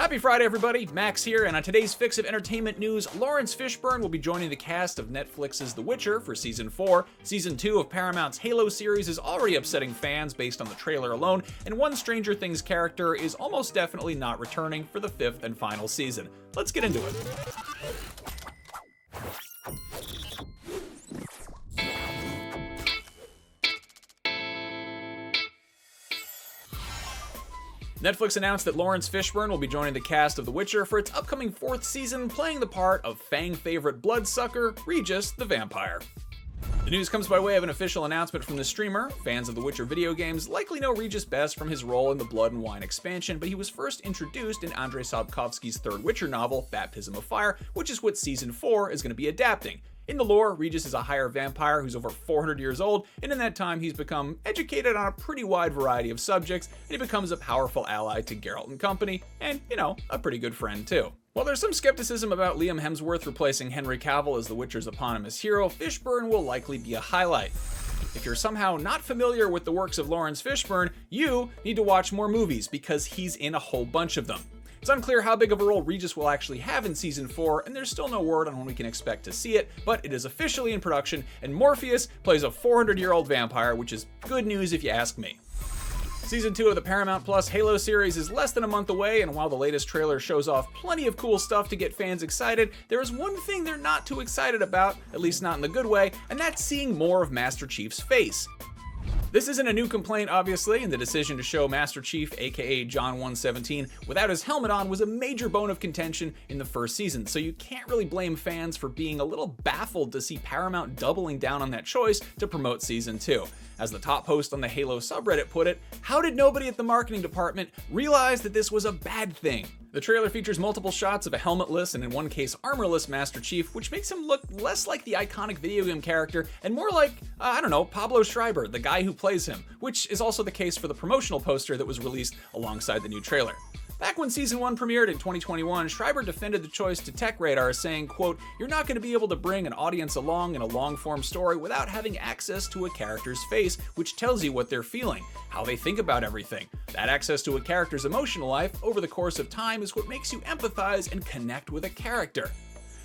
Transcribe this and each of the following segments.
Happy Friday, everybody. Max here, and on today's Fix of Entertainment news, Laurence Fishburne will be joining the cast of Netflix's The Witcher for Season 4. Season 2 of Paramount's Halo series is already upsetting fans based on the trailer alone, and one Stranger Things character is almost definitely not returning for the 5th and final season. Let's get into it. Netflix announced that Laurence Fishburne will be joining the cast of The Witcher for its upcoming 4th season, playing the part of Fang favorite bloodsucker, Regis the vampire. The news comes by way of an official announcement from the streamer. Fans of The Witcher video games likely know Regis best from his role in the Blood and Wine expansion, but he was first introduced in Andrzej Sapkowski's third Witcher novel, Baptism of Fire, which is what Season 4 is going to be adapting. In the lore, Regis is a higher vampire who's over 400 years old, and in that time he's become educated on a pretty wide variety of subjects, and he becomes a powerful ally to Geralt and company, and, a pretty good friend too. While there's some skepticism about Liam Hemsworth replacing Henry Cavill as The Witcher's eponymous hero, Fishburne will likely be a highlight. If you're somehow not familiar with the works of Laurence Fishburne, you need to watch more movies, because he's in a whole bunch of them. It's unclear how big of a role Regis will actually have in Season 4, and there's still no word on when we can expect to see it, but it is officially in production, and Morpheus plays a 400-year-old vampire, which is good news if you ask me. Season 2 of the Paramount Plus Halo series is less than a month away, and while the latest trailer shows off plenty of cool stuff to get fans excited, there is one thing they're not too excited about, at least not in the good way, and that's seeing more of Master Chief's face. This isn't a new complaint, obviously, and the decision to show Master Chief, aka John 117, without his helmet on was a major bone of contention in the first season, so you can't really blame fans for being a little baffled to see Paramount doubling down on that choice to promote Season 2. As the top post on the Halo subreddit put it, how did nobody at the marketing department realize that this was a bad thing? The trailer features multiple shots of a helmetless and in one case armorless Master Chief, which makes him look less like the iconic video game character and more like, Pablo Schreiber, the guy who plays him, which is also the case for the promotional poster that was released alongside the new trailer. Back when Season 1 premiered in 2021, Schreiber defended the choice to Tech Radar, saying, quote, "You're not going to be able to bring an audience along in a long-form story without having access to a character's face, which tells you what they're feeling, how they think about everything. That access to a character's emotional life over the course of time is what makes you empathize and connect with a character."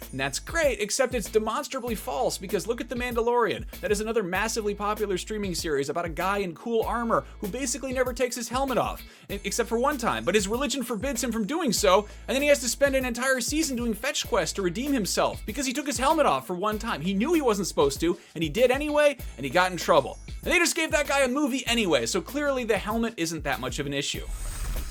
And that's great, except it's demonstrably false, because look at The Mandalorian. That is another massively popular streaming series about a guy in cool armor who basically never takes his helmet off, except for one time, but his religion forbids him from doing so, and then he has to spend an entire season doing fetch quests to redeem himself, because he took his helmet off for one time. He knew he wasn't supposed to, and he did anyway, and he got in trouble. And they just gave that guy a movie anyway, so clearly the helmet isn't that much of an issue.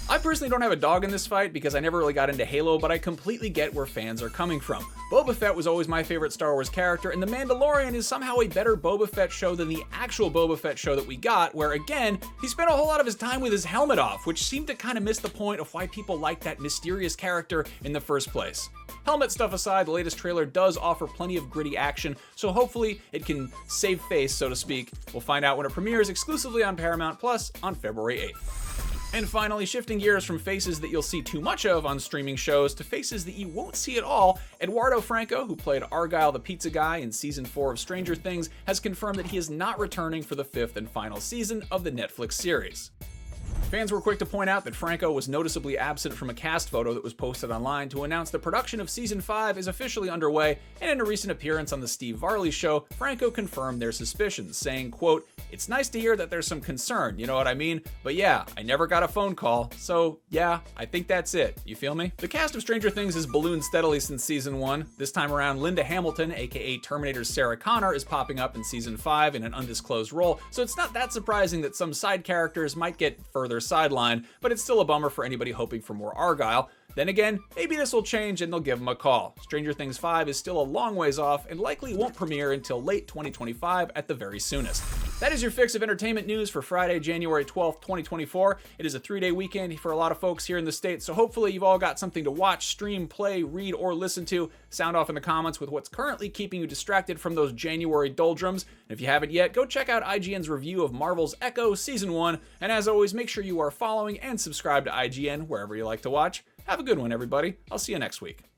I personally don't have a dog in this fight because I never really got into Halo, but I completely get where fans are coming from. Boba Fett was always my favorite Star Wars character, and The Mandalorian is somehow a better Boba Fett show than the actual Boba Fett show that we got, where again, he spent a whole lot of his time with his helmet off, which seemed to kind of miss the point of why people liked that mysterious character in the first place. Helmet stuff aside, the latest trailer does offer plenty of gritty action, so hopefully it can save face, so to speak. We'll find out when it premieres exclusively on Paramount Plus on February 8th. And finally, shifting gears from faces that you'll see too much of on streaming shows to faces that you won't see at all, Eduardo Franco, who played Argyle the pizza guy in Season 4 of Stranger Things, has confirmed that he is not returning for the 5th and final season of the Netflix series. Fans were quick to point out that Franco was noticeably absent from a cast photo that was posted online to announce the production of Season 5 is officially underway, and in a recent appearance on the Steve Varley Show, Franco confirmed their suspicions, saying, quote, "It's nice to hear that there's some concern, you know what I mean? But yeah, I never got a phone call, so yeah, I think that's it. You feel me?" The cast of Stranger Things has ballooned steadily since Season 1. This time around, Linda Hamilton, aka Terminator's Sarah Connor, is popping up in Season 5 in an undisclosed role, so it's not that surprising that some side characters might get further sidelined, but it's still a bummer for anybody hoping for more Argyle. Then again, maybe this will change and they'll give him a call. Stranger Things 5 is still a long ways off and likely won't premiere until late 2025 at the very soonest. That is your fix of entertainment news for Friday, January 12th, 2024. It is a 3-day weekend for a lot of folks here in the States, so hopefully you've all got something to watch, stream, play, read, or listen to. Sound off in the comments with what's currently keeping you distracted from those January doldrums. And if you haven't yet, go check out IGN's review of Marvel's Echo Season 1. And as always, make sure you are following and subscribe to IGN wherever you like to watch. Have a good one, everybody. I'll see you next week.